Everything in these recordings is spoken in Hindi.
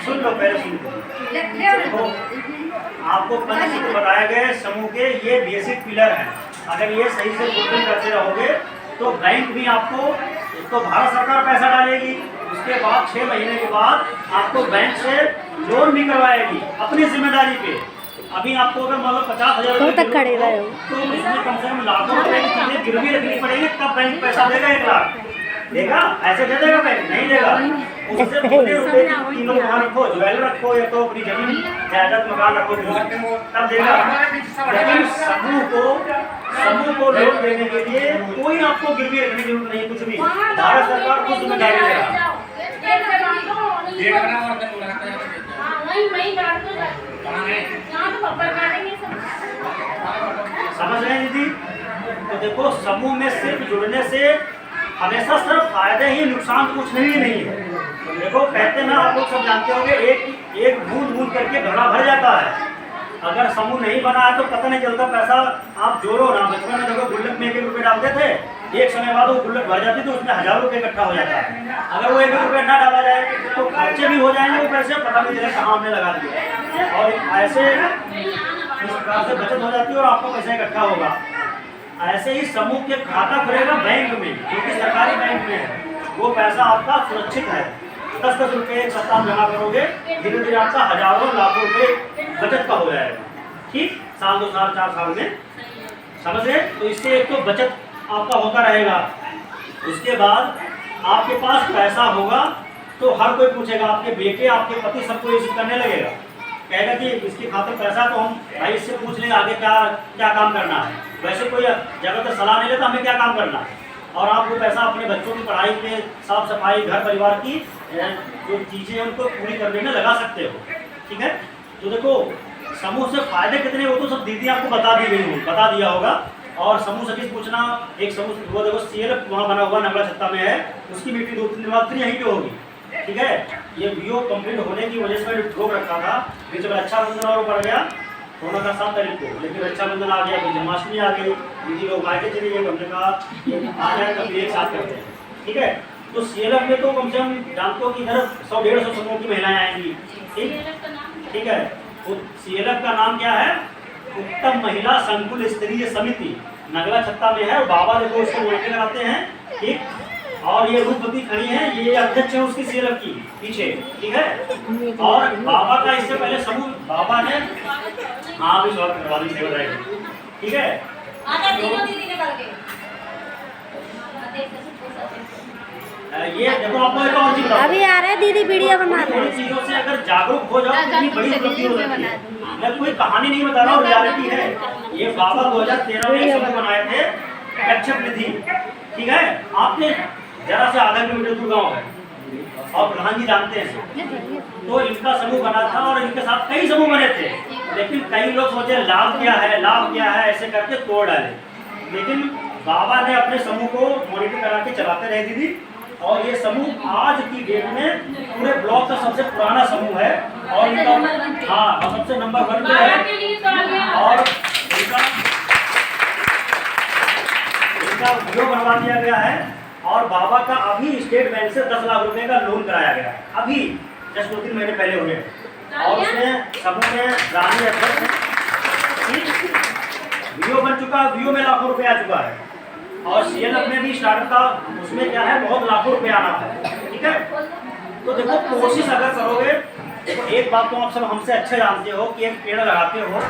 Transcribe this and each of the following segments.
सुन लो, पहले सुन लो। देखो, आपको पंच बताए गए समूह के ये बेसिक पिलर हैं। अगर ये सही से फुलफिल करते रहोगे तो बैंक भी आपको, एक तो भारत सरकार पैसा डालेगी, उसके बाद 6 महीने के बाद आपको बैंक से लोन भी करवाएगी अपनी जिम्मेदारी पे। अभी आपको अगर मान लो 50,000 रुपये तक खड़े रहे हो तो उसमें कम से कम लाखों रुपए की चीजें गिरवी रखनी पड़ेगी, तब बैंक पैसा देगा। 1 लाख देगा? ऐसे दे देगा बैंक? नहीं देगा। उससे थोड़े रुपए की कीमत वहाँ रखो, ज्वेलर रखो, या तो अपनी जमीन जायदाद मकान रखो, तब देगा। लेकिन समूह को लोन देने के लिए कोई आपको गिरवी रखने की जरूरत नहीं, कुछ भी। भारत सरकार खुद जिम्मेदारी लेगा। समझ रहे हैं दीदी? तो देखो, समूह में सिर्फ जुड़ने से हमेशा सिर्फ फायदे ही, नुकसान कुछ नहीं है। देखो, कहते ना, आप लोग सब जानते होंगे, एक बूंद बूंद करके घड़ा भर जाता है। अगर समूह नहीं बना है तो पता नहीं चलता, पैसा आप जोड़ो ना। बचपन में देखो, गुल्लक में 1 रुपये डालते थे, एक समय बाद वो गुल्लक भर जाती तो उसमें 1000 रुपये इकट्ठा हो जाता है। अगर वो 1 रुपये ना डाला जाए तो खर्चे भी हो जाएंगे, वो पैसे पता नहीं चलेगा कहाँ हमने लगा दिया। और ऐसे इस प्रकार से बचत हो जाती है और आपको पैसा इकट्ठा होगा। ऐसे ही समूह के खाता खुलेगा बैंक में, जो कि सरकारी बैंक में है। वो पैसा आपका सुरक्षित है। 10-10 रुपये एक सप्ताह जमा करोगे, धीरे धीरे आपका हजारों लाखों रुपये बचत का हो जाएगा। ठीक, साल 2 साल 4 साल में। समझ रहे? तो इससे एक तो बचत आपका होता रहेगा। उसके बाद आपके पास पैसा होगा तो हर कोई पूछेगा, आपके बेटे, आपके पति, सबको ये करने लगेगा। कहेगा कि इसकी खातिर पैसा, तो हम भाई इससे पूछ लेंगे आगे क्या क्या काम करना है। वैसे कोई जगह पर सलाह नहीं लेता हमें क्या काम करना है। और आप वो पैसा अपने बच्चों की पढ़ाई पे, साफ सफाई, घर परिवार की जो चीज़ें हैं उनको पूरी करने में लगा सकते हो। ठीक है? तो देखो, समूह से फायदे कितने, वो तो सब दीदी आपको बता दिया होगा। और समूह से किस पूछना, एक समूह वो देखो CL वहाँ बना हुआ नगला छत्ता में है, उसकी मीटिंग 2-3 दिन बाद फिर यहीं पे होगी। ठीक है? ये वीडियो कंप्लीट होने की वजह से मैंने रोक रखा था। बीच में रक्षाबंधन और पड़ गया कोरोना का 7 तारीख को, लेकिन रक्षाबंधन आ गया, फिर जन्माष्टमी आ गई, दीदी लोग मायके चली गई। हमने कहा आ जाए कभी एक साथ करते हैं। ठीक है? तो CLF में तो कम से कम जानते हो कि इधर 100-150 समूह की महिलाएं आएंगी। ठीक है? तो CLF का नाम क्या है? उत्तम महिला संकुल स्तरीय समिति, नगला छत्ता में है। और बाबा देखो उसको बोलते कराते हैं। ठीक, और ये रूपवती खड़ी है, ये अध्यक्ष है उसकी CLF की पीछे। ठीक है? और बाबा का इससे पहले समूह बाबा ने भी सॉल्व करवा दी, सेवा रहेगी। ठीक है? ये देखो, आपको एक और चीज बताओ, अभी आ रहे हैं दीदी वीडियो बना रहे हैं। चीजों से अगर जागरूक हो जाओ तो इतनी बड़ी उपलब्धि हो जाती है। मैं कोई कहानी नहीं बता रहा हूँ, रियलिटी है। ये बाबा 2013 में समूह बनाए थे, कच्छप निधि। ठीक है? आपने जरा से आधा किलोमीटर दूर गाँव है और प्रधान जी जानते हैं। तो इनका समूह बना था और इनके साथ कई समूह बने थे, लेकिन कई लोग सोचे लाभ क्या है, ऐसे करके तोड़ डाले। लेकिन बाबा ने अपने समूह को मॉनिटर करा के चलाते रहे दीदी। और ये समूह आज की डेट में पूरे ब्लॉक का सबसे पुराना समूह है और इनका सबसे नंबर 1 पे है। और इनका वीडियो बनवा दिया गया है। और बाबा का अभी स्टेट बैंक से 10 लाख रुपए का लोन कराया गया है, अभी जस्ट 2-3 महीने पहले हुए। और उसमें समूह में रानी अध्यक्ष, वीडियो बन चुका है, वीडियो में लाखों रुपए आ चुका है। और CLF में भी स्टार्टअप था, उसमें क्या है, बहुत लाखों रुपए आना है। ठीक है? तो देखो, कोशिश अगर करोगे, देखो एक बात तो आप सब हमसे अच्छे जानते हो कि एक पेड़ लगाते हो,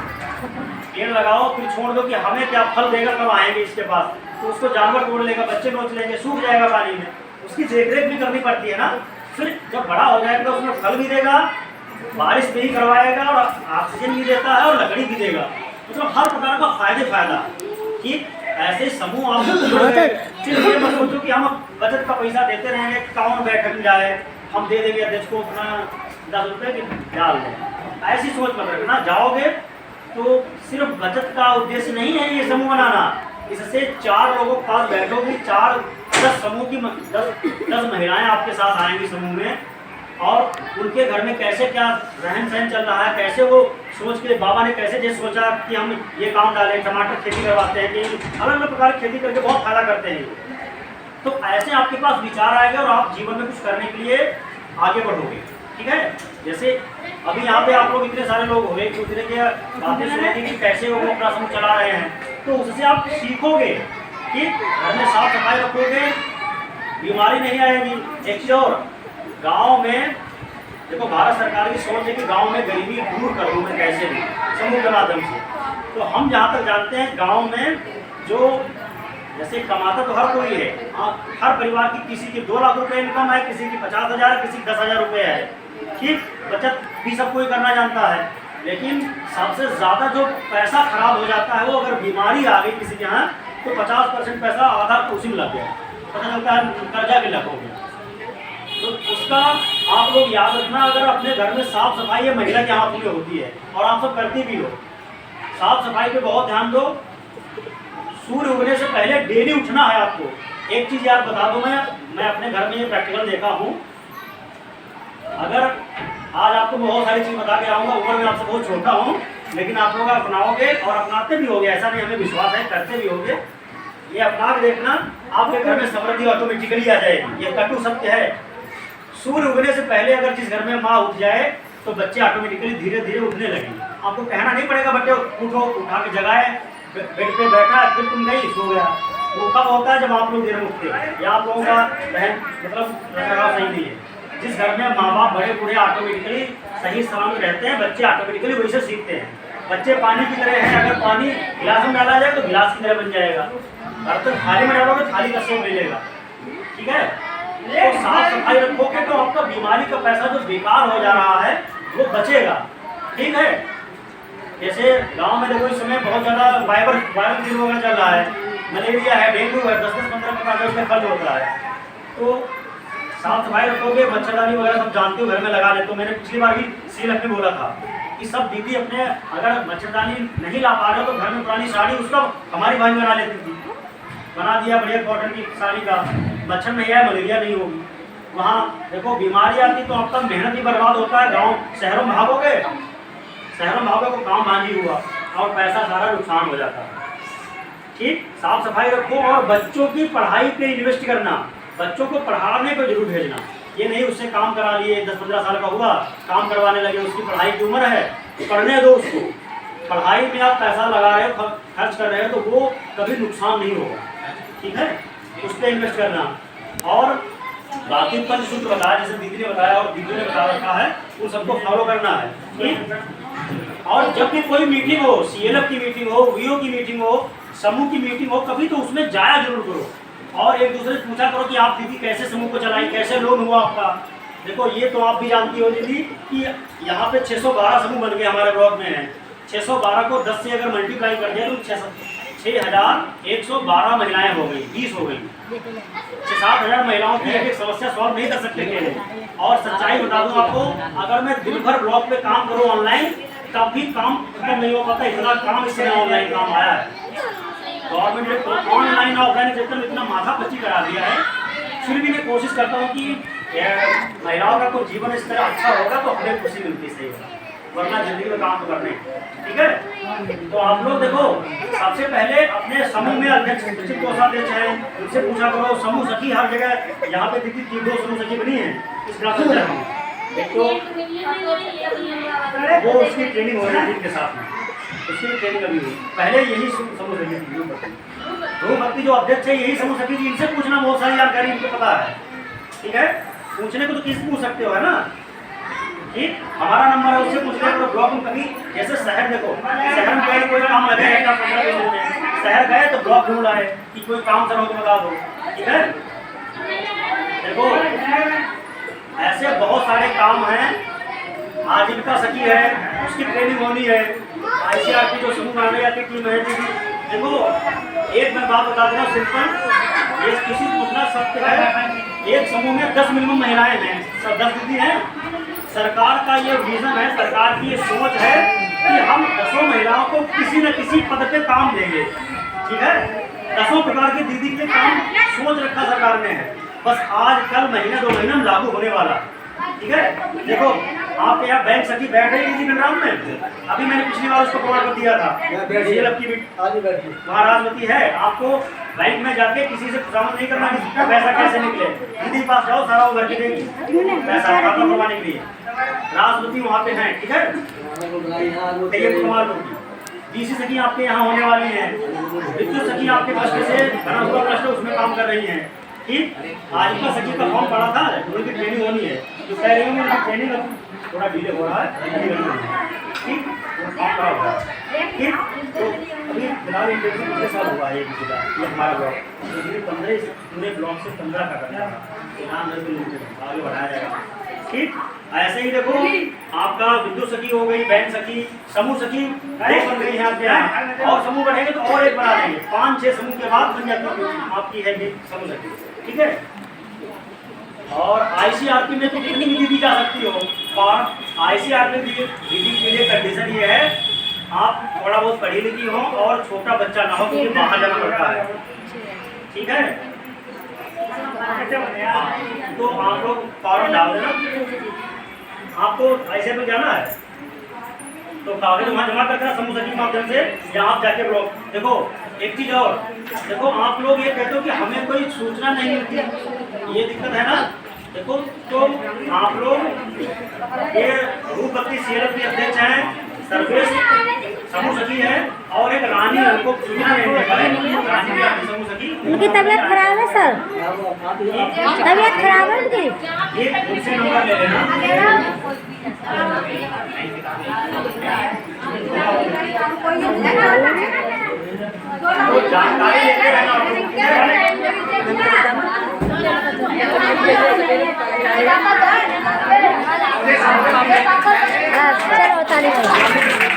पेड़ लगाओ फिर छोड़ दो कि हमें क्या फल देगा, कब आएंगे इसके पास। तो उसको जानवर तोड़ लेगा, बच्चे नोच लेंगे, सूख जाएगा पानी में, उसकी देखरेख भी करनी पड़ती है ना। फिर जब बड़ा हो जाएगा उसमें फल भी देगा, बारिश भी करवाएगा और ऑक्सीजन भी देता है और लकड़ी भी देगा। मतलब हर प्रकार का फायदा। ठीक, ऐसे समूह आप सिर्फ ये मत सोचो कि हम बचत का पैसा देते रहेंगे, कौन बैठक जाए, हम दे देंगे अध्यक्ष को अपना 10 रुपये की डाल दें। ऐसी सोच मत रखना। जाओगे तो सिर्फ बचत का उद्देश्य नहीं है ये समूह बनाना। इससे 4 लोगों के पास बैठोगे, 10 समूह की 10 महिलाएं आपके साथ आएंगी समूह में। और उनके घर में कैसे क्या रहन सहन चल रहा है, कैसे वो सोच के बाबा ने कैसे सोचा कि हम ये काम डालें, टमाटर खेती करवाते हैं, कि अलग अलग प्रकार की खेती करके बहुत फायदा करते हैं। तो ऐसे आपके पास विचार आएगा और आप जीवन में कुछ करने के लिए आगे बढ़ोगे। ठीक है। जैसे अभी यहाँ पे आप लोग इतने सारे लोग हो गए, दूसरे की बातें सुनेंगे कि कैसे वो अपना समूह चला रहे हैं, तो उससे आप सीखोगे कि घर में साफ सफाई रखोगे, बीमारी नहीं आएगी। एक चीज़ और, गाँव में देखो भारत सरकार की सोच है कि गांव में गरीबी दूर कर दूँ मैं कैसे भी, समूह के माध्यम से। तो हम जहाँ तक जानते हैं गांव में जो जैसे कमाता तो हर कोई है, हर परिवार की किसी की 2 लाख रुपए इनकम है, किसी की 50,000, किसी की 10,000 रुपये है, ठीक। बचत भी सब कोई करना जानता है, लेकिन सबसे ज़्यादा जो पैसा खराब हो जाता है वो अगर बीमारी आ गई किसी के यहाँ तो 50% पैसा आधा उसी में लग गया, पता चलता है कर्जा के लग हो गया। तो उसका आप लोग याद रखना, अगर अपने घर में साफ सफाई है महिला के हाथ में होती है और आप सब करती भी हो, साफ सफाई पे बहुत ध्यान दो। सूर्य उगने से पहले डेली उठना है आपको। एक चीज़ याद बता दूं, मैं अपने घर में ये प्रैक्टिकल देखा हूँ। अगर आज आपको बहुत सारी चीज़ बता के आऊँगा, उम्र में आपसे बहुत छोटा हूँ, लेकिन आप लोग अपनाओगे और अपनाते भी होगे, ऐसा नहीं हमें विश्वास है, करते भी होगे। ये अपना के देखना, आपके घर में समृद्धि ऑटोमेटिकली आ जाएगी। ये कटु सत्य है। सूर्य उगने से पहले अगर जिस घर में माँ उठ जाए तो बच्चे ऑटोमेटिकली धीरे धीरे उठने लगेंगे। आपको कहना नहीं पड़ेगा बच्चे उठो, उठा के जगाए, बेड पे बैठा फिर तुम गई सो गया। वो कब होता है जब आप लोग देर में उठते हैं, या आप लोगों का बहन मतलब रखरखाव सही नहीं है। जिस घर में माँ बाप बड़े बूढ़े ऑटोमेटिकली सही समय में रहते हैं, बच्चे ऑटोमेटिकली वैसे सीखते हैं। बच्चे पानी की तरह हैं, अगर पानी गिलास में डाला जाए तो गिलास की तरह बन जाएगा, बर्तन थाली में डालोगे थाली का शेप मिलेगा, ठीक है। तो साफ सफाई रखोगे तो आपका बीमारी का पैसा जो बेकार हो जा रहा है वो बचेगा, ठीक है। जैसे गांव में देखो इस समय बहुत ज़्यादा वायरल फीवर वगैरह चल रहा है, मलेरिया है, डेंगू है, 10-15 उसमें फल होता है। तो साफ सफाई रखोगे, मच्छरदानी वगैरह सब जानते हो घर में लगा लेते हो। मैंने पिछली बार भी सीएम ने बोला था कि सब दीदी अपने अगर मच्छरदानी नहीं ला पा रहे हो तो घर में पुरानी साड़ी उसका हमारी भाई बना लेती थी, बना दिया बढ़िया कॉटन की साड़ी का, मच्छर नहीं आया, मलेरिया नहीं होगी। वहाँ देखो बीमारी आती तो आपका मेहनत ही बर्बाद होता है। गांव शहरों में भागोगे, तो काम भागी हुआ और पैसा सारा नुकसान हो जाता है, ठीक। साफ सफाई रखो और बच्चों की पढ़ाई पे इन्वेस्ट करना, बच्चों को पढ़ाने को जरूर भेजना। ये नहीं उससे काम करा लिए, 10-15 साल का हुआ काम करवाने लगे, उसकी पढ़ाई की उम्र है, पढ़ने दो उसको। पढ़ाई में आप पैसा लगा रहे हो, खर्च कर रहे हो तो वो कभी नुकसान नहीं होगा, ठीक है। उस पर इन्वेस्ट करना। और बाकी पंचसूत्र बताया, जैसे दीदी ने बताया और दीदी ने बता रखा है, उन सबको फॉलो करना है, ठीक। और जब भी कोई मीटिंग हो, सीएलएफ की मीटिंग हो, वीओ की मीटिंग हो, समूह की मीटिंग हो, कभी तो उसमें जाया जरूर करो और एक दूसरे से पूछा करो कि आप दीदी कैसे समूह को चलाई, कैसे लोन हुआ आपका। देखो ये तो आप भी जानती हो दीदी कि यहाँ पे 612 समूह बन गए हमारे ब्लॉक में है। 612 को 10 से अगर मल्टीप्लाई कर दिया तो 6,112 महिलाएं हो गई, 20 हो गई। 6-7 हज़ार महिलाओं की एक समस्या सॉल्व नहीं कर सकते थे। और सच्चाई बता दूं आपको, अगर मैं दिन भर ब्लॉक पे काम करूं ऑनलाइन तब भी काम खत्म नहीं हो पाता, इतना काम इस समय ऑनलाइन काम आया है। गवर्नमेंट ने ऑनलाइन ऑफलाइन सेक्टर में इतना माथा पच्ची करा दिया है, फिर भी मैं कोशिश करता हूँ कि महिलाओं का कोई जीवन इस तरह अच्छा होगा तो हमें खुशी मिलती सही होगा, वरना जिंदगी में काम तो करने, ठीक है। तो आप लोग देखो, सबसे पहले अपने समूह में अध्यक्ष कोषाध्यक्ष है, उनसे पूछा करो। समूह सखी हर जगह यहाँ पे दिखती थी, 2 समूह सखी बनी है इस ग्राम पंचायत में। एक तो वो उसकी ट्रेनिंग हो रही थी के साथ में, उसकी ट्रेनिंग अभी हुई। पहले यही समूह सखी थी, ध्रुवपति जो अध्यक्ष है यही समूह सखी थी। इनसे पूछना, बहुत सारी जानकारी इनको पता है, ठीक है। पूछने को तो किस पूछ सकते हो, है ना, ठीक। हमारा नंबर है, उससे पूछ लिया। ब्लॉक में कभी जैसे शहर देखो, शहर में गए कोई काम लगे 15 दिन में, शहर गए तो ब्लॉक ढूंढ आए कि कोई काम करो तो बता दो, ठीक है। देखो ऐसे बहुत सारे काम हैं। आजीविका सखी है, उसकी ट्रेनिंग होनी है। ICRP जो समूह बनाने जाती टीम है, देखो एक मैं बात बता देना सिंपल, ये किसी पूछना सत्य है, एक समूह में 10 मिनिमम महिलाएं हैं, 10 दीदी हैं। सरकार का ये विजन है, सरकार की ये सोच है कि हम 10 महिलाओं को किसी न किसी पद पे काम देंगे, ठीक है। 10 प्रकार की दीदी के काम सोच रखा सरकार ने है, बस आज कल महीने 2 महीने में लागू होने वाला, ठीक है। देखो आपके यहाँ बैंक सखी बैठ रही थी ग्राम में, अभी मैंने पिछली बार उसको प्रमाण पत्र दिया था, वहाँ राजमती है। आपको बैंक में जाके किसी से खुशामद नहीं करना कि पैसा कैसे निकले। दीदी पास जाओ, सारा वो भर के देगी पैसा खाता करवाने के लिए। राष्ट्रपति वहाँ पे हैं, ठीक है, ये कुमार होगी। डीसी सखी आपके यहाँ होने वाली हैं, विद्युत सखी आपके पास से बना हुआ प्रश्न उसमें काम कर रही हैं। ठीक, आज का सखी का फॉर्म पड़ा था, उनकी ट्रेनिंग होनी है, जो कह रही हूँ उनकी ट्रेनिंग थोड़ा डिले हो रहा है। ठीक, ठीक, तो अभी फिलहाल इंटरव्यू पिछले साल हुआ है, ये हमारा ब्लॉक तो 15 पूरे ब्लॉक से 15 का करना था, आगे बढ़ाया जाएगा। ठीक, ऐसे ही देखो आपका विद्युत सखी हो गई, बैंक सखी, समूह सखी एक बन गई है आपके यहाँ, और समूह बढ़ेंगे तो और एक बना देंगे। 5-6 समूह के बाद बन जाती है आपकी है समूह सखी। ठीक है, और आईसीआरपी में तो कितनी विधि दी जा सकती हो, और आईसीआरपी विधि के लिए कंडीशन ये है आप थोड़ा बहुत पढ़ी लिखी हो और छोटा बच्चा ना हो, क्योंकि बाहर जाना पड़ता है। ठीक है, तो आप लोग फॉर्म डाल देना। आपको ऐसे पे जाना है तो कागज वहाँ जमा करना समूह सखी के माध्यम से, या आप जाके ब्लॉक। देखो एक चीज और, देखो आप लोग ये कहते हो कि हमें कोई सूचना नहीं मिलती, ये दिक्कत है ना। देखो तो आप लोग ये रूपवती सीएलएफ के अध्यक्ष हैं, सर्वेश समूह सखी है, और एक रानी है, उनको सूचना नहीं दे पाए, रानी भी आपकी समूह सखी। उनकी तबीयत खराब है सर, तबीयत खराब है उनकी। ये उनसे नंबर ले लेना। तो जानकारी लेते रहना आप लोग। चलो तारीफ